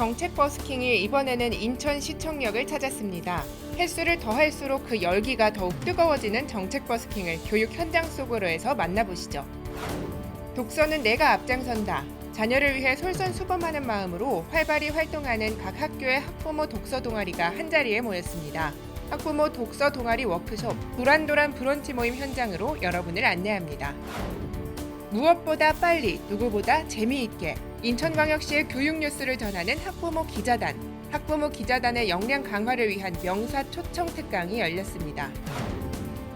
정책 버스킹이 이번에는 인천시청역을 찾았습니다. 횟수를 더할수록 그 열기가 더욱 뜨거워지는 정책 버스킹을 교육 현장 속으로 해서 만나보시죠. 독서는 내가 앞장선다. 자녀를 위해 솔선수범하는 마음으로 활발히 활동하는 각 학교의 학부모 독서 동아리가 한자리에 모였습니다. 학부모 독서 동아리 워크숍 도란도란 브런치 모임 현장으로 여러분을 안내합니다. 무엇보다 빨리, 누구보다 재미있게 인천광역시의 교육 뉴스를 전하는 학부모 기자단. 학부모 기자단의 역량 강화를 위한 명사 초청 특강이 열렸습니다.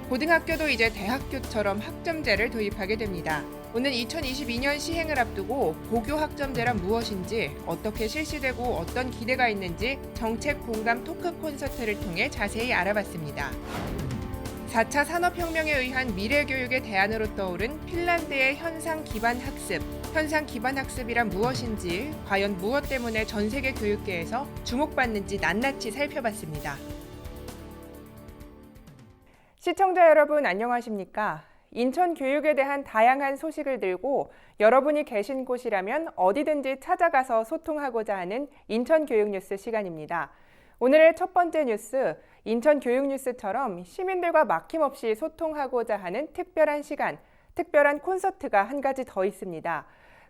고등학교도 이제 대학교처럼 학점제를 도입하게 됩니다. 오늘 2022년 시행을 앞두고 고교 학점제란 무엇인지, 어떻게 실시되고 어떤 기대가 있는지 정책 공감 토크 콘서트를 통해 자세히 알아봤습니다. 4차 산업혁명에 의한 미래교육의 대안으로 떠오른 핀란드의 현상 기반 학습. 현상 기반 학습이란 무엇인지, 과연 무엇 때문에 전 세계 교육계에서 주목받는지 낱낱이 살펴봤습니다. 시청자 여러분 안녕하십니까? 인천 교육에 대한 다양한 소식을 들고 여러분이 계신 곳이라면 어디든지 찾아가서 소통하고자 하는 인천 교육 뉴스 시간입니다. 오늘의 첫 번째 뉴스, 인천 교육 뉴스처럼 시민들과 막힘없이 소통하고자 하는 특별한 시간, 특별한 콘서트가 한 가지 더 있습니다.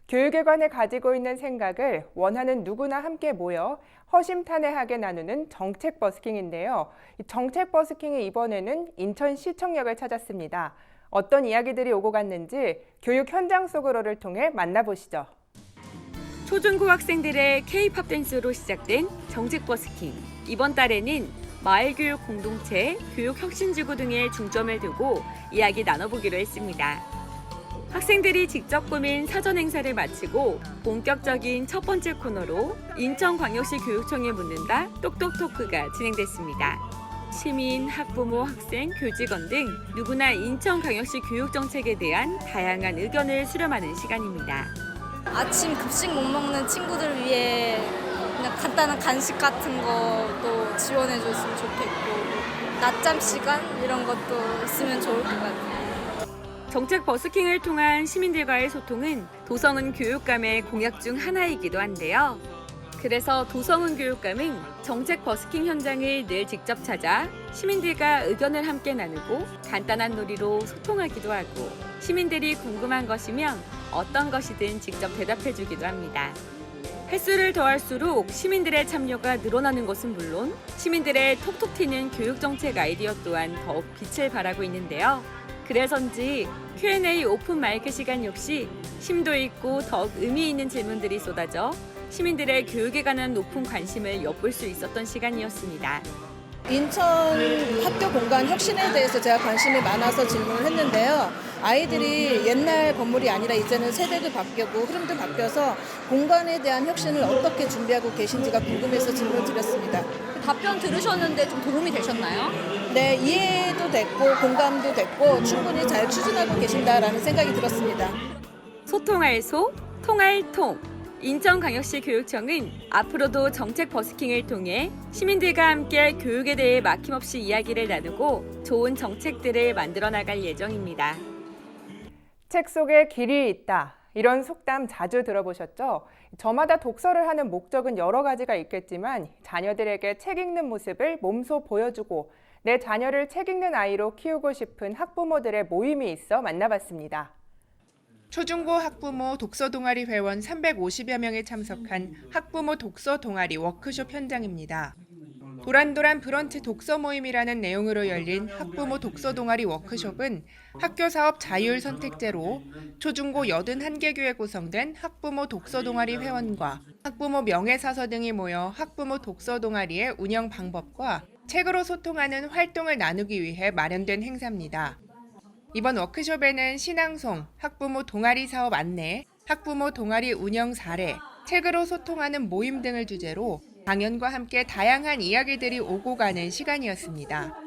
교육에 관해 가지고 있는 생각을 원하는 누구나 함께 모여 허심탄회하게 나누는 정책 버스킹인데요. 이 정책 버스킹이 이번에는 인천시청역을 찾았습니다. 어떤 이야기들이 오고 갔는지 교육 현장 속으로를 통해 만나보시죠. 초중고 학생들의 K-팝 댄스로 시작된 정책 버스킹. 이번 달에는 마을교육 공동체, 교육혁신지구 등에 중점을 두고 이야기 나눠보기로 했습니다. 학생들이 직접 꾸민 사전 행사를 마치고 본격적인 첫 번째 코너로 인천광역시 교육청에 묻는다 똑똑토크가 진행됐습니다. 시민, 학부모, 학생, 교직원 등 누구나 인천광역시 교육정책에 대한 다양한 의견을 수렴하는 시간입니다. 아침 급식 못 먹는 친구들 위해 그냥 간단한 간식 같은 것도 지원해 줬으면 좋겠고, 낮잠 시간 이런 것도 있으면 좋을 것 같아요. 정책 버스킹을 통한 시민들과의 소통은 도성은 교육감의 공약 중 하나이기도 한데요. 그래서 도성은 교육감은 정책 버스킹 현장을 늘 직접 찾아 시민들과 의견을 함께 나누고 간단한 놀이로 소통하기도 하고, 시민들이 궁금한 것이면 어떤 것이든 직접 대답해주기도 합니다. 횟수를 더할수록 시민들의 참여가 늘어나는 것은 물론 시민들의 톡톡 튀는 교육정책 아이디어 또한 더욱 빛을 발하고 있는데요. 그래서인지 Q&A 오픈 마이크 시간 역시 심도 있고 더욱 의미 있는 질문들이 쏟아져 시민들의 교육에 관한 높은 관심을 엿볼 수 있었던 시간이었습니다. 인천 학교 공간 혁신에 대해서 제가 관심이 많아서 질문을 했는데요. 아이들이 옛날 건물이 아니라 이제는 세대도 바뀌고 흐름도 바뀌어서 공간에 대한 혁신을 어떻게 준비하고 계신지가 궁금해서 질문을 드렸습니다. 답변 들으셨는데 좀 도움이 되셨나요? 네, 이해도 됐고 공감도 됐고 충분히 잘 추진하고 계신다라는 생각이 들었습니다. 소통할 소, 통할 통. 인천광역시 교육청은 앞으로도 정책 버스킹을 통해 시민들과 함께 교육에 대해 막힘없이 이야기를 나누고 좋은 정책들을 만들어 나갈 예정입니다. 책 속에 길이 있다. 이런 속담 자주 들어보셨죠? 저마다 독서를 하는 목적은 여러 가지가 있겠지만 자녀들에게 책 읽는 모습을 몸소 보여주고 내 자녀를 책 읽는 아이로 키우고 싶은 학부모들의 모임이 있어 만나봤습니다. 초중고 학부모 독서 동아리 회원 350여 명이 참석한 학부모 독서 동아리 워크숍 현장입니다. 도란도란 브런치 독서 모임이라는 내용으로 열린 학부모 독서 동아리 워크숍은 학교 사업 자율 선택제로 초중고 81개 구성된 학부모 독서 동아리 회원과 학부모 명예사서 등이 모여 학부모 독서 동아리의 운영 방법과 책으로 소통하는 활동을 나누기 위해 마련된 행사입니다. 이번 워크숍에는 신앙송, 학부모 동아리 사업 안내, 학부모 동아리 운영 사례, 책으로 소통하는 모임 등을 주제로 강연과 함께 다양한 이야기들이 오고 가는 시간이었습니다.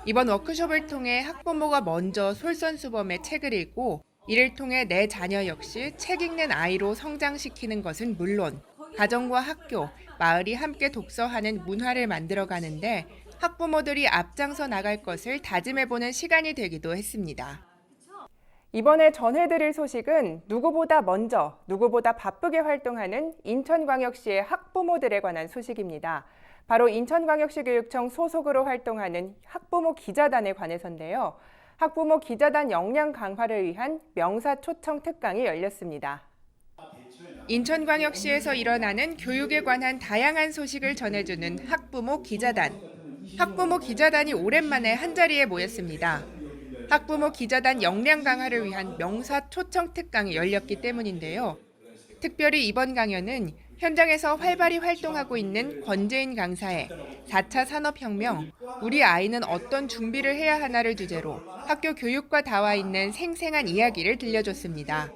이번 워크숍을 통해 학부모가 먼저 솔선수범의 책을 읽고 이를 통해 내 자녀 역시 책 읽는 아이로 성장시키는 것은 물론 가정과 학교, 마을이 함께 독서하는 문화를 만들어가는데 학부모들이 앞장서 나갈 것을 다짐해보는 시간이 되기도 했습니다. 이번에 전해드릴 소식은 누구보다 먼저, 누구보다 바쁘게 활동하는 인천광역시의 학부모들에 관한 소식입니다. 바로 인천광역시 교육청 소속으로 활동하는 학부모 기자단에 관해서인데요. 학부모 기자단 역량 강화를 위한 명사 초청 특강이 열렸습니다. 인천광역시에서 일어나는 교육에 관한 다양한 소식을 전해주는 학부모 기자단. 학부모 기자단이 오랜만에 한자리에 모였습니다. 학부모 기자단 역량 강화를 위한 명사 초청 특강이 열렸기 때문인데요. 특별히 이번 강연은 현장에서 활발히 활동하고 있는 권재인 강사의 4차 산업혁명, 우리 아이는 어떤 준비를 해야 하나를 주제로 학교 교육과 닿아 있는 생생한 이야기를 들려줬습니다.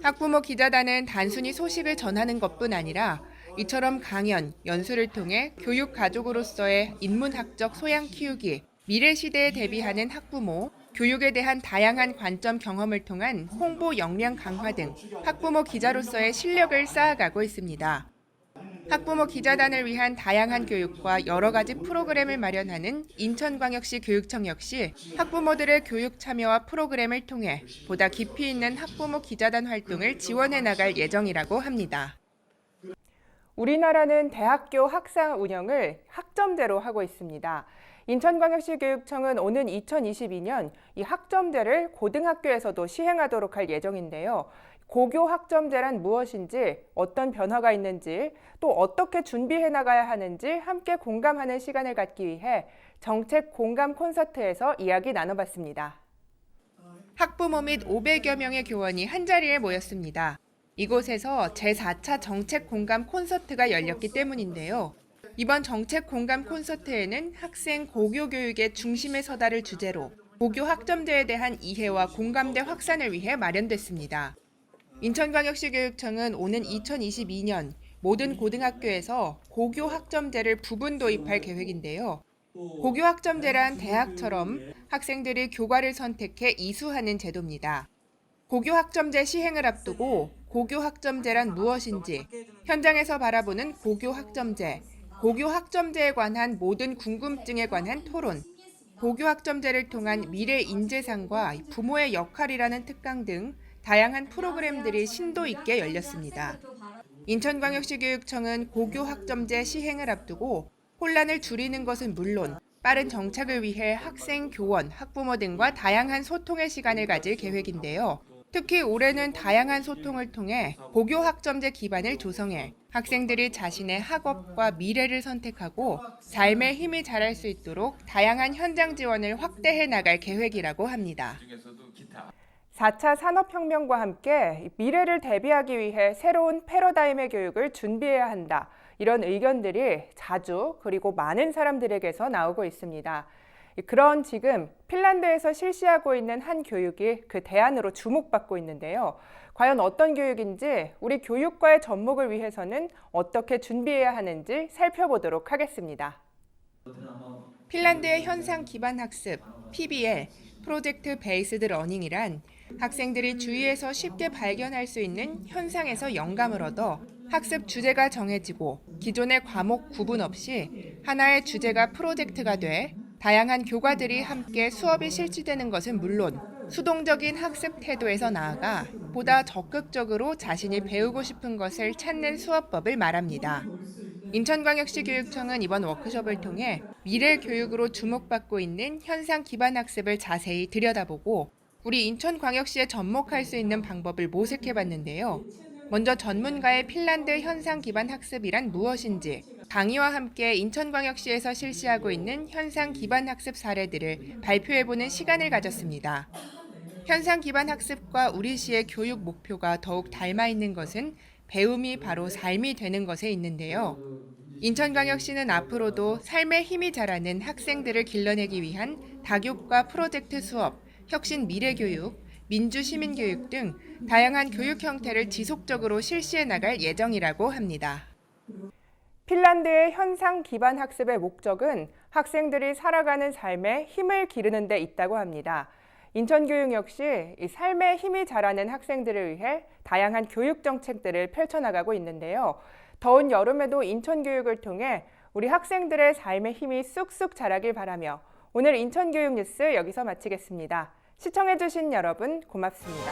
학부모 기자단은 단순히 소식을 전하는 것뿐 아니라 이처럼 강연, 연수를 통해 교육 가족으로서의 인문학적 소양 키우기, 미래 시대에 대비하는 학부모, 교육에 대한 다양한 관점 경험을 통한 홍보 역량 강화 등 학부모 기자로서의 실력을 쌓아가고 있습니다. 학부모 기자단을 위한 다양한 교육과 여러 가지 프로그램을 마련하는 인천광역시 교육청 역시 학부모들의 교육 참여와 프로그램을 통해 보다 깊이 있는 학부모 기자단 활동을 지원해 나갈 예정이라고 합니다. 우리나라는 대학교 학상 운영을 학점제로 하고 있습니다. 인천광역시 교육청은 오는 2022년 이 학점제를 고등학교에서도 시행하도록 할 예정인데요. 고교 학점제란 무엇인지, 어떤 변화가 있는지, 또 어떻게 준비해 나가야 하는지 함께 공감하는 시간을 갖기 위해 정책 공감 콘서트에서 이야기 나눠봤습니다. 학부모 및 500여 명의 교원이 한자리에 모였습니다. 이곳에서 제4차 정책 공감 콘서트가 열렸기 때문인데요. 이번 정책 공감 콘서트에는 학생 고교 교육의 중심에 서다를 주제로 고교 학점제에 대한 이해와 공감대 확산을 위해 마련됐습니다. 인천광역시 교육청은 오는 2022년 모든 고등학교에서 고교 학점제를 부분 도입할 계획인데요. 고교 학점제란 대학처럼 학생들이 교과를 선택해 이수하는 제도입니다. 고교 학점제 시행을 앞두고 고교 학점제란 무엇인지, 현장에서 바라보는 고교 학점제, 고교 학점제에 관한 모든 궁금증에 관한 토론, 고교 학점제를 통한 미래 인재상과 부모의 역할이라는 특강 등 다양한 프로그램들이 심도 있게 열렸습니다. 인천광역시 교육청은 고교 학점제 시행을 앞두고 혼란을 줄이는 것은 물론 빠른 정착을 위해 학생, 교원, 학부모 등과 다양한 소통의 시간을 가질 계획인데요. 특히 올해는 다양한 소통을 통해 고교 학점제 기반을 조성해 학생들이 자신의 학업과 미래를 선택하고 삶의 힘이 자랄 수 있도록 다양한 현장 지원을 확대해 나갈 계획이라고 합니다. 4차 산업혁명과 함께 미래를 대비하기 위해 새로운 패러다임의 교육을 준비해야 한다. 이런 의견들이 자주 그리고 많은 사람들에게서 나오고 있습니다. 그런 지금 핀란드에서 실시하고 있는 한 교육이 그 대안으로 주목받고 있는데요. 과연 어떤 교육인지 우리 교육과의 접목을 위해서는 어떻게 준비해야 하는지 살펴보도록 하겠습니다. 핀란드의 현상 기반 학습, PBL, 프로젝트 베이스드 러닝이란 학생들이 주위에서 쉽게 발견할 수 있는 현상에서 영감을 얻어 학습 주제가 정해지고 기존의 과목 구분 없이 하나의 주제가 프로젝트가 돼 다양한 교과들이 함께 수업이 실시되는 것은 물론 수동적인 학습 태도에서 나아가 보다 적극적으로 자신이 배우고 싶은 것을 찾는 수업법을 말합니다. 인천광역시 교육청은 이번 워크숍을 통해 미래 교육으로 주목받고 있는 현상 기반 학습을 자세히 들여다보고 우리 인천광역시에 접목할 수 있는 방법을 모색해봤는데요. 먼저 전문가의 핀란드 현상 기반 학습이란 무엇인지, 강의와 함께 인천광역시에서 실시하고 있는 현상 기반 학습 사례들을 발표해보는 시간을 가졌습니다. 현상 기반 학습과 우리 시의 교육 목표가 더욱 닮아 있는 것은 배움이 바로 삶이 되는 것에 있는데요. 인천광역시는 앞으로도 삶의 힘이 자라는 학생들을 길러내기 위한 다교과 프로젝트 수업, 혁신 미래교육, 민주시민교육 등 다양한 교육 형태를 지속적으로 실시해 나갈 예정이라고 합니다. 핀란드의 현상 기반 학습의 목적은 학생들이 살아가는 삶에 힘을 기르는 데 있다고 합니다. 인천교육 역시 이 삶의 힘이 자라는 학생들을 위해 다양한 교육 정책들을 펼쳐나가고 있는데요. 더운 여름에도 인천교육을 통해 우리 학생들의 삶의 힘이 쑥쑥 자라길 바라며 오늘 인천교육 뉴스 여기서 마치겠습니다. 시청해주신 여러분 고맙습니다.